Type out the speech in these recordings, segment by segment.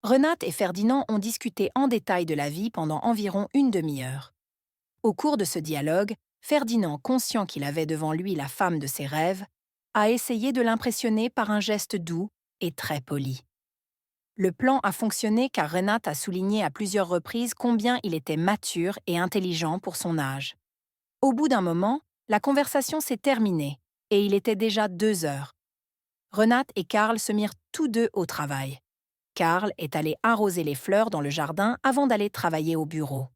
Renate et Ferdinand ont discuté en détail de la vie pendant environ une demi-heure. Au cours de ce dialogue, Ferdinand, conscient qu'il avait devant lui la femme de ses rêves, a essayé de l'impressionner par un geste doux et très poli. Le plan a fonctionné car Renate a souligné à plusieurs reprises combien il était mature et intelligent pour son âge. Au bout d'un moment, la conversation s'est terminée et il était déjà 2 heures. Renate et Karl se mirent tous deux au travail. Karl est allé arroser les fleurs dans le jardin avant d'aller travailler au bureau.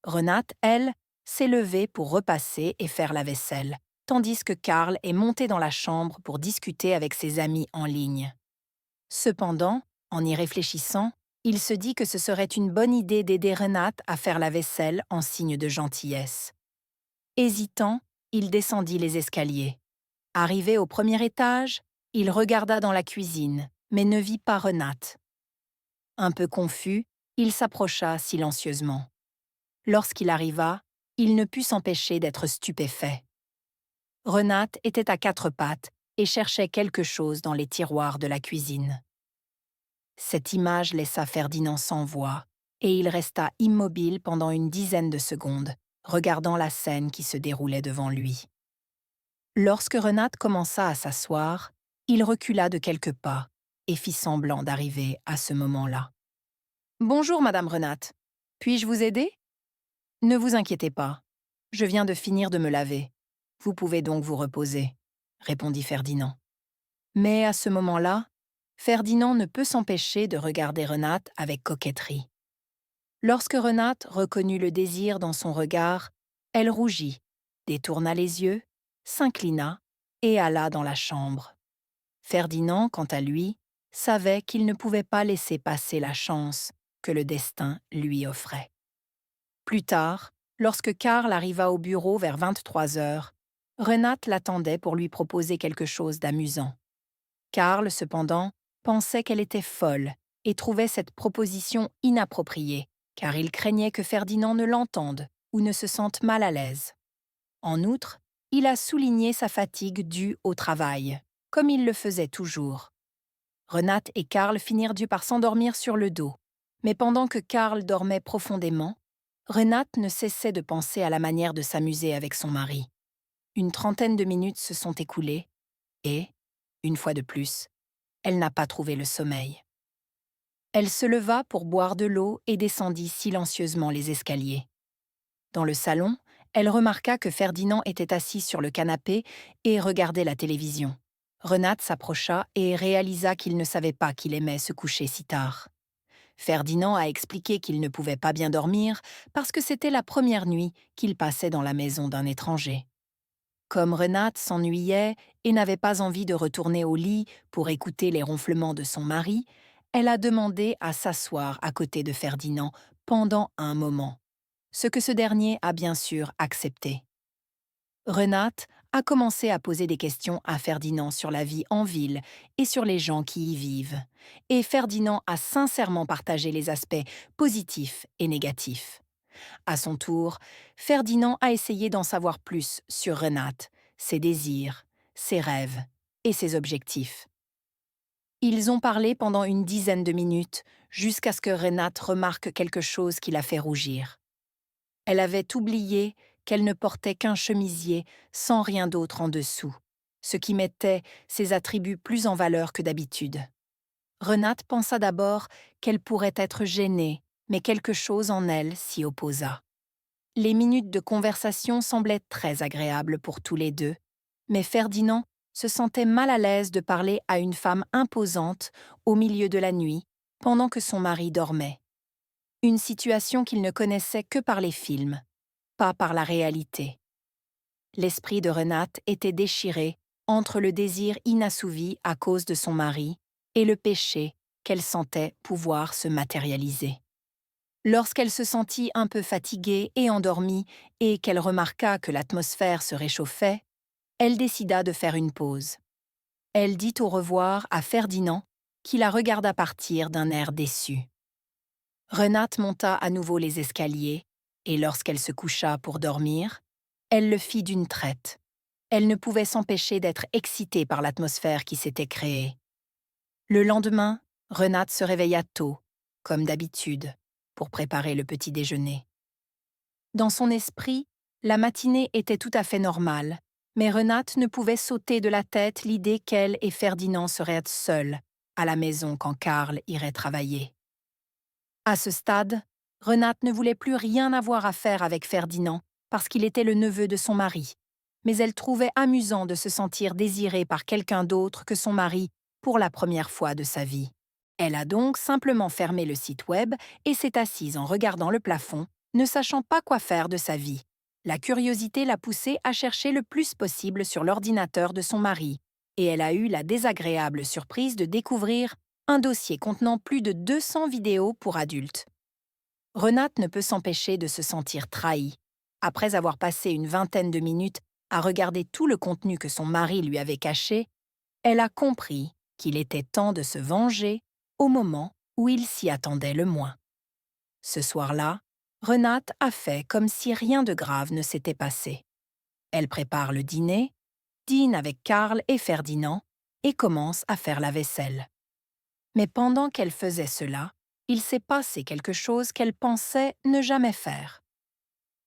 Renate, elle, s'est levée pour repasser et faire la vaisselle, tandis que Karl est monté dans la chambre pour discuter avec ses amis en ligne. Cependant, en y réfléchissant, il se dit que ce serait une bonne idée d'aider Renate à faire la vaisselle en signe de gentillesse. Hésitant, il descendit les escaliers. Arrivé au premier étage, il regarda dans la cuisine, mais ne vit pas Renate. Un peu confus, il s'approcha silencieusement. Lorsqu'il arriva, il ne put s'empêcher d'être stupéfait. Renate était à quatre pattes et cherchait quelque chose dans les tiroirs de la cuisine. Cette image laissa Ferdinand sans voix, et il resta immobile pendant une dizaine de secondes, regardant la scène qui se déroulait devant lui. Lorsque Renate commença à s'asseoir, il recula de quelques pas et fit semblant d'arriver à ce moment-là. « Bonjour, Madame Renate. Puis-je vous aider ?»« Ne vous inquiétez pas. Je viens de finir de me laver. Vous pouvez donc vous reposer, » répondit Ferdinand. Mais à ce moment-là, Ferdinand ne peut s'empêcher de regarder Renate avec coquetterie. Lorsque Renate reconnut le désir dans son regard, elle rougit, détourna les yeux, s'inclina et alla dans la chambre. Ferdinand, quant à lui, savait qu'il ne pouvait pas laisser passer la chance que le destin lui offrait. Plus tard, lorsque Karl arriva au bureau vers 23 heures, Renate l'attendait pour lui proposer quelque chose d'amusant. Karl, cependant, pensait qu'elle était folle et trouvait cette proposition inappropriée, car il craignait que Ferdinand ne l'entende ou ne se sente mal à l'aise. En outre, il a souligné sa fatigue due au travail, comme il le faisait toujours. Renate et Karl finirent par s'endormir sur le dos, mais pendant que Karl dormait profondément, Renate ne cessait de penser à la manière de s'amuser avec son mari. Une trentaine de minutes se sont écoulées et, une fois de plus, elle n'a pas trouvé le sommeil. Elle se leva pour boire de l'eau et descendit silencieusement les escaliers. Dans le salon, elle remarqua que Ferdinand était assis sur le canapé et regardait la télévision. Renate s'approcha et réalisa qu'il ne savait pas qu'il aimait se coucher si tard. Ferdinand a expliqué qu'il ne pouvait pas bien dormir parce que c'était la première nuit qu'il passait dans la maison d'un étranger. Comme Renate s'ennuyait et n'avait pas envie de retourner au lit pour écouter les ronflements de son mari, elle a demandé à s'asseoir à côté de Ferdinand pendant un moment, ce que ce dernier a bien sûr accepté. Renate a commencé à poser des questions à Ferdinand sur la vie en ville et sur les gens qui y vivent, et Ferdinand a sincèrement partagé les aspects positifs et négatifs. À son tour, Ferdinand a essayé d'en savoir plus sur Renate, ses désirs, ses rêves et ses objectifs. Ils ont parlé pendant une dizaine de minutes, jusqu'à ce que Renate remarque quelque chose qui l'a fait rougir. Elle avait oublié qu'elle ne portait qu'un chemisier sans rien d'autre en dessous, ce qui mettait ses attributs plus en valeur que d'habitude. Renate pensa d'abord qu'elle pourrait être gênée, mais quelque chose en elle s'y opposa. Les minutes de conversation semblaient très agréables pour tous les deux, mais Ferdinand se sentait mal à l'aise de parler à une femme imposante au milieu de la nuit, pendant que son mari dormait. Une situation qu'il ne connaissait que par les films, pas par la réalité. L'esprit de Renate était déchiré entre le désir inassouvi à cause de son mari et le péché qu'elle sentait pouvoir se matérialiser. Lorsqu'elle se sentit un peu fatiguée et endormie et qu'elle remarqua que l'atmosphère se réchauffait, elle décida de faire une pause. Elle dit au revoir à Ferdinand, qui la regarda partir d'un air déçu. Renate monta à nouveau les escaliers, et lorsqu'elle se coucha pour dormir, elle le fit d'une traite. Elle ne pouvait s'empêcher d'être excitée par l'atmosphère qui s'était créée. Le lendemain, Renate se réveilla tôt, comme d'habitude, pour préparer le petit déjeuner. Dans son esprit, la matinée était tout à fait normale, mais Renate ne pouvait s'ôter de la tête l'idée qu'elle et Ferdinand seraient seuls à la maison quand Karl irait travailler. À ce stade, Renate ne voulait plus rien avoir à faire avec Ferdinand parce qu'il était le neveu de son mari, mais elle trouvait amusant de se sentir désirée par quelqu'un d'autre que son mari pour la première fois de sa vie. Elle a donc simplement fermé le site web et s'est assise en regardant le plafond, ne sachant pas quoi faire de sa vie. La curiosité l'a poussée à chercher le plus possible sur l'ordinateur de son mari, et elle a eu la désagréable surprise de découvrir un dossier contenant plus de 200 vidéos pour adultes. Renate ne peut s'empêcher de se sentir trahie. Après avoir passé une vingtaine de minutes à regarder tout le contenu que son mari lui avait caché, elle a compris qu'il était temps de se venger au moment où il s'y attendait le moins. Ce soir-là, Renate a fait comme si rien de grave ne s'était passé. Elle prépare le dîner, dîne avec Karl et Ferdinand et commence à faire la vaisselle. Mais pendant qu'elle faisait cela, il s'est passé quelque chose qu'elle pensait ne jamais faire.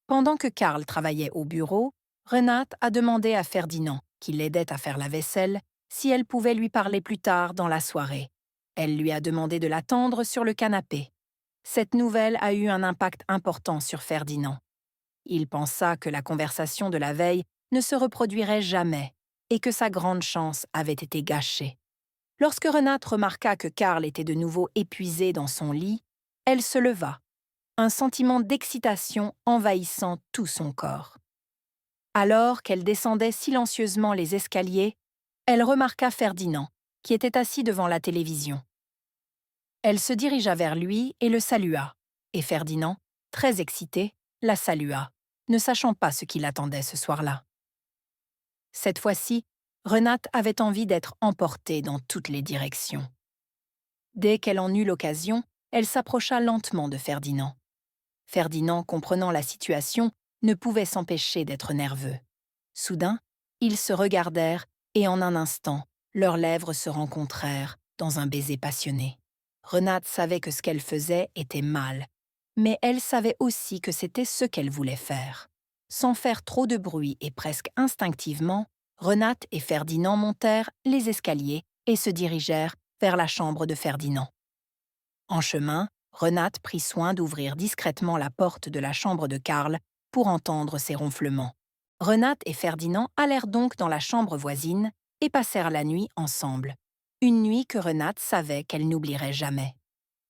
Pendant que Karl travaillait au bureau, Renate a demandé à Ferdinand, qui l'aidait à faire la vaisselle, si elle pouvait lui parler plus tard dans la soirée. Elle lui a demandé de l'attendre sur le canapé. Cette nouvelle a eu un impact important sur Ferdinand. Il pensa que la conversation de la veille ne se reproduirait jamais et que sa grande chance avait été gâchée. Lorsque Renate remarqua que Karl était de nouveau épuisé dans son lit, elle se leva, un sentiment d'excitation envahissant tout son corps. Alors qu'elle descendait silencieusement les escaliers, elle remarqua Ferdinand, qui était assis devant la télévision. Elle se dirigea vers lui et le salua, et Ferdinand, très excité, la salua, ne sachant pas ce qui l'attendait ce soir-là. Cette fois-ci, Renate avait envie d'être emportée dans toutes les directions. Dès qu'elle en eut l'occasion, elle s'approcha lentement de Ferdinand. Ferdinand, comprenant la situation, ne pouvait s'empêcher d'être nerveux. Soudain, ils se regardèrent et en un instant, leurs lèvres se rencontrèrent dans un baiser passionné. Renate savait que ce qu'elle faisait était mal, mais elle savait aussi que c'était ce qu'elle voulait faire. Sans faire trop de bruit et presque instinctivement, Renate et Ferdinand montèrent les escaliers et se dirigèrent vers la chambre de Ferdinand. En chemin, Renate prit soin d'ouvrir discrètement la porte de la chambre de Karl pour entendre ses ronflements. Renate et Ferdinand allèrent donc dans la chambre voisine et passèrent la nuit ensemble. Une nuit que Renate savait qu'elle n'oublierait jamais.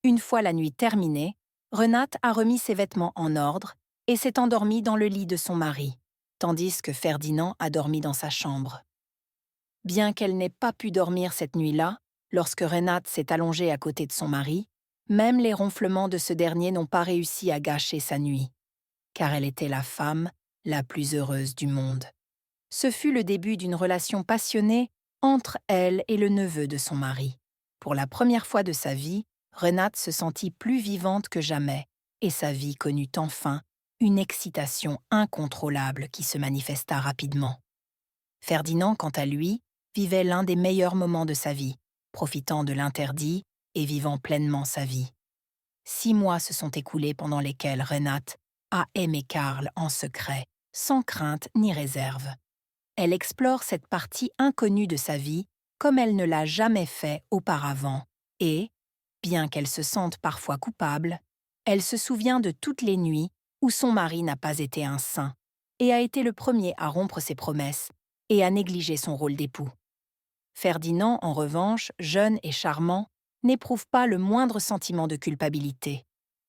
Une fois la nuit terminée, Renate a remis ses vêtements en ordre et s'est endormie dans le lit de son mari, tandis que Ferdinand a dormi dans sa chambre. Bien qu'elle n'ait pas pu dormir cette nuit-là, lorsque Renate s'est allongée à côté de son mari, même les ronflements de ce dernier n'ont pas réussi à gâcher sa nuit, car elle était la femme la plus heureuse du monde. Ce fut le début d'une relation passionnée entre elle et le neveu de son mari. Pour la première fois de sa vie, Renate se sentit plus vivante que jamais, et sa vie connut enfin une excitation incontrôlable qui se manifesta rapidement. Ferdinand, quant à lui, vivait l'un des meilleurs moments de sa vie, profitant de l'interdit et vivant pleinement sa vie. 6 mois se sont écoulés pendant lesquels Renate a aimé Karl en secret, sans crainte ni réserve. Elle explore cette partie inconnue de sa vie comme elle ne l'a jamais fait auparavant et, bien qu'elle se sente parfois coupable, elle se souvient de toutes les nuits où son mari n'a pas été un saint et a été le premier à rompre ses promesses et à négliger son rôle d'époux. Ferdinand, en revanche, jeune et charmant, n'éprouve pas le moindre sentiment de culpabilité.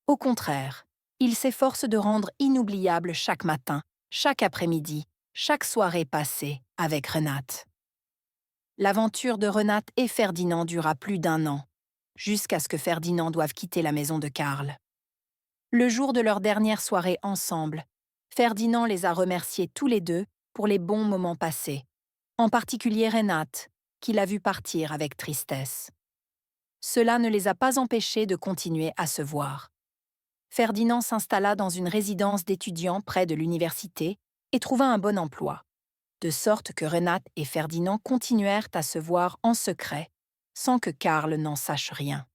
Au contraire, il s'efforce de rendre inoubliable chaque matin, chaque après-midi, chaque soirée passée avec Renate. L'aventure de Renate et Ferdinand dura plus d'1 an, jusqu'à ce que Ferdinand doive quitter la maison de Karl. Le jour de leur dernière soirée ensemble, Ferdinand les a remerciés tous les deux pour les bons moments passés, en particulier Renate, qui l'a vu partir avec tristesse. Cela ne les a pas empêchés de continuer à se voir. Ferdinand s'installa dans une résidence d'étudiants près de l'université et trouva un bon emploi, de sorte que Renate et Ferdinand continuèrent à se voir en secret, sans que Karl n'en sache rien.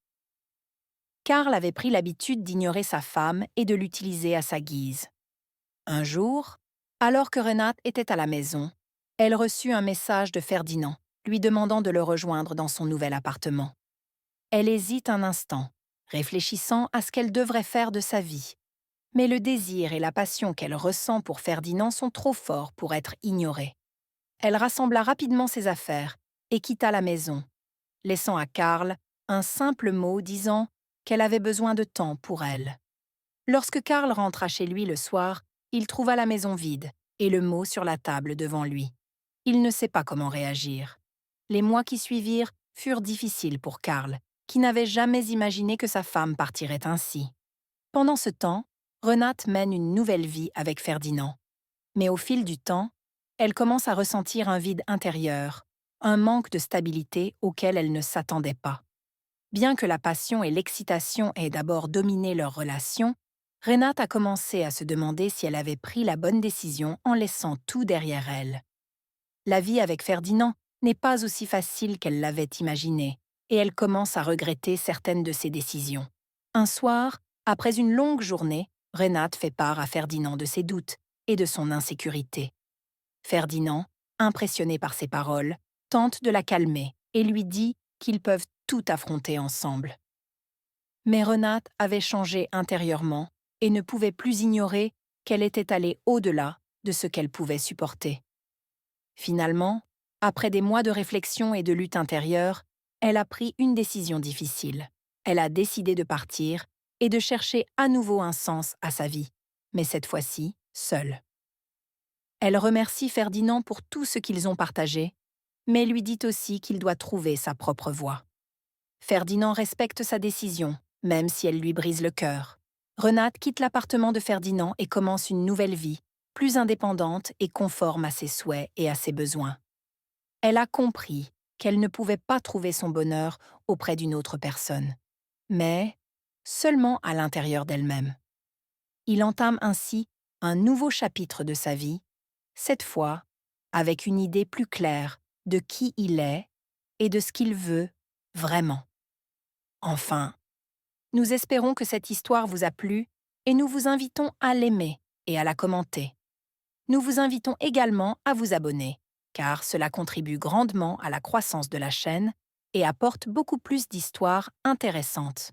Karl avait pris l'habitude d'ignorer sa femme et de l'utiliser à sa guise. Un jour, alors que Renate était à la maison, elle reçut un message de Ferdinand, lui demandant de le rejoindre dans son nouvel appartement. Elle hésite un instant, réfléchissant à ce qu'elle devrait faire de sa vie. Mais le désir et la passion qu'elle ressent pour Ferdinand sont trop forts pour être ignorés. Elle rassembla rapidement ses affaires et quitta la maison, laissant à Karl un simple mot disant qu'elle avait besoin de temps pour elle. Lorsque Karl rentra chez lui le soir, il trouva la maison vide et le mot sur la table devant lui. Il ne sait pas comment réagir. Les mois qui suivirent furent difficiles pour Karl, qui n'avait jamais imaginé que sa femme partirait ainsi. Pendant ce temps, Renate mène une nouvelle vie avec Ferdinand. Mais au fil du temps, elle commence à ressentir un vide intérieur, un manque de stabilité auquel elle ne s'attendait pas. Bien que la passion et l'excitation aient d'abord dominé leur relation, Renate a commencé à se demander si elle avait pris la bonne décision en laissant tout derrière elle. La vie avec Ferdinand n'est pas aussi facile qu'elle l'avait imaginé, et elle commence à regretter certaines de ses décisions. Un soir, après une longue journée, Renate fait part à Ferdinand de ses doutes et de son insécurité. Ferdinand, impressionné par ses paroles, tente de la calmer et lui dit qu'ils peuvent tout affronter ensemble. Mais Renate avait changé intérieurement et ne pouvait plus ignorer qu'elle était allée au-delà de ce qu'elle pouvait supporter. Finalement, après des mois de réflexion et de lutte intérieure, elle a pris une décision difficile. Elle a décidé de partir et de chercher à nouveau un sens à sa vie, mais cette fois-ci, seule. Elle remercie Ferdinand pour tout ce qu'ils ont partagé, mais lui dit aussi qu'il doit trouver sa propre voie. Ferdinand respecte sa décision, même si elle lui brise le cœur. Renate quitte l'appartement de Ferdinand et commence une nouvelle vie, plus indépendante et conforme à ses souhaits et à ses besoins. Elle a compris qu'elle ne pouvait pas trouver son bonheur auprès d'une autre personne, mais seulement à l'intérieur d'elle-même. Il entame ainsi un nouveau chapitre de sa vie, cette fois avec une idée plus claire de qui il est et de ce qu'il veut vraiment. Enfin, nous espérons que cette histoire vous a plu et nous vous invitons à l'aimer et à la commenter. Nous vous invitons également à vous abonner, car cela contribue grandement à la croissance de la chaîne et apporte beaucoup plus d'histoires intéressantes.